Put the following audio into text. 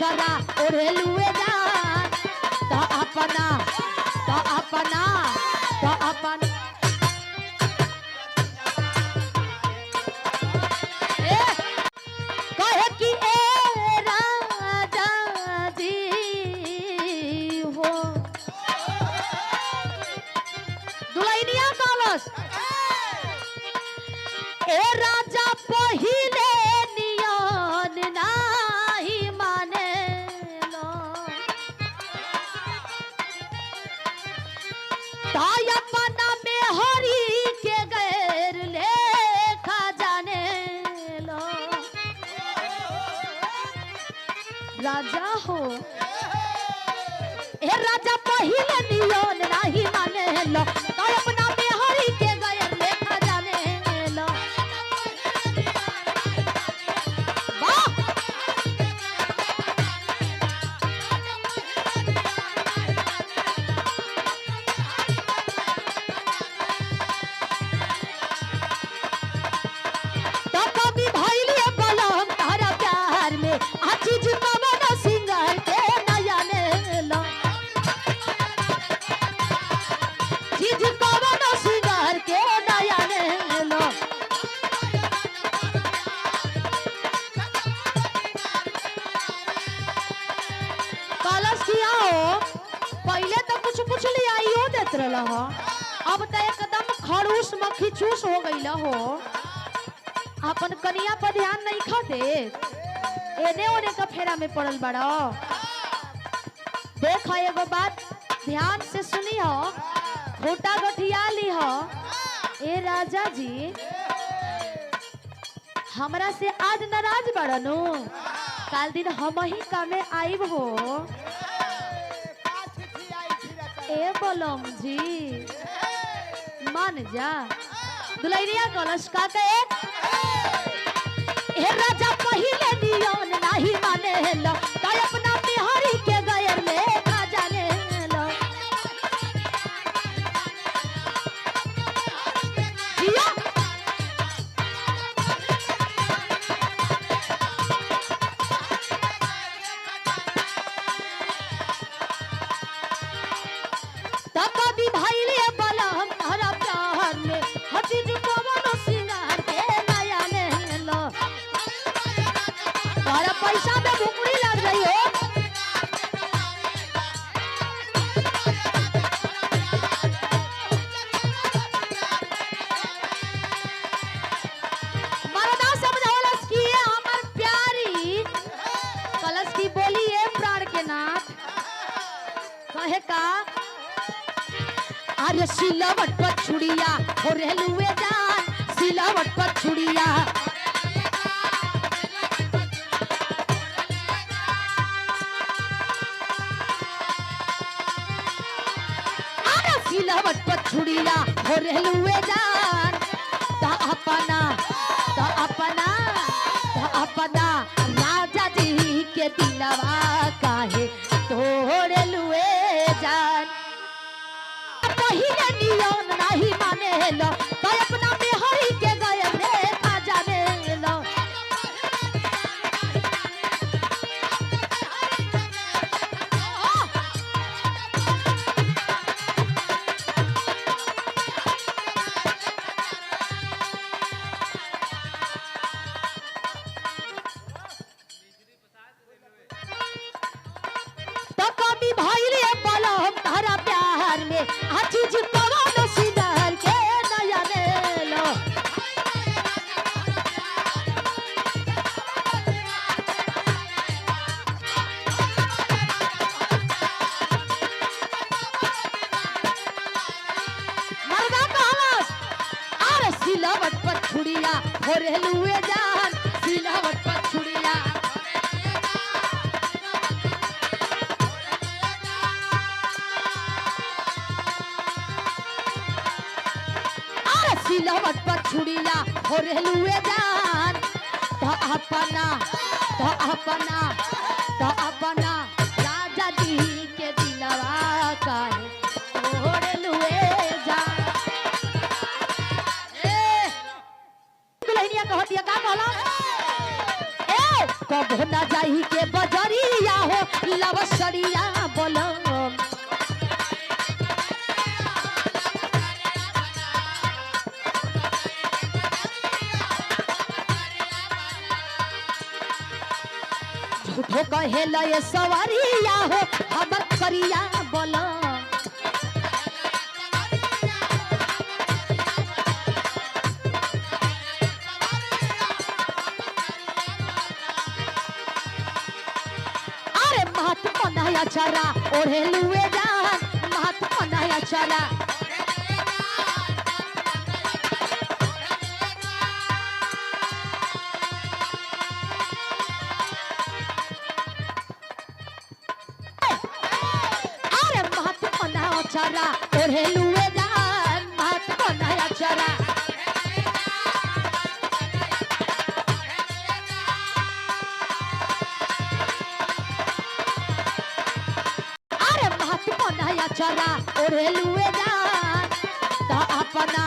अचरा ओढ़ेलुए जान तो अपना कहे कि ए राजा जी हो दुल्हनिया कहलस ए राजा पहिले नियन नाही माने लो ताय अपना में हरि के गैर लेखा जाने लो राजा हो ए राजा पहिले नियन नाही माने लो ताय अपना में हरि के गैर लेखा जाने लो अब तो एकदम खड़ूस मक्खी चूस हो गई हो अपन कनिया पर ध्यान नहीं खा दे एने ओने का फेरा में पड़ल बड़ा देख एगो बात ध्यान से सुनी हो खोटा गठिया ली हो ए राजा जी हमरा से आज नाराज बड़नु काल दिन हम ही कामे आईब हो ए बोलम जी मान जा दुल्हनिया कलश का ए राजा पहिले नियन नाही माने लो ताय अपना बिहारी के गैर लेखा जाने लो जिया पैसा में भुकड़ी लग रही हो मरदा समझौलस की हमर प्यारी कलश की बोली है प्राण के नाथ कहे का अरे सिलावट पर छुड़िया हो रहलुए जान सिलावट पर छुड़िया सिलावट पर छुड़िया हो रहलुए जान ता अपना राजा जी के दिलवा काहे तोड़ लुए जान पहिले नियन नहीं माने लो तो अपना बिहारी के गए लेखा जाने लो सिलावट पर छुड़िया हो रहलुए जान सिलावट पर छुड़िया अरे सिलावट पर छुड़िया हो रहलुए जान तो अपना राजा जी के दिलवा काहे तोड़ लुए जान कहतिया का कहला ए कबो ना जाई के बजरिया हो लवसरिया बोलो झूठो कहे लय सवारिया हो हमर करिया बोलो अरे महत मनाया चरा ओढ़े लुए जान महत मनाया चरा चरा ओढ़े लुए जान महत बनाया चरा अरे महत बनाया चरा ओढ़े लुए जान तो अपना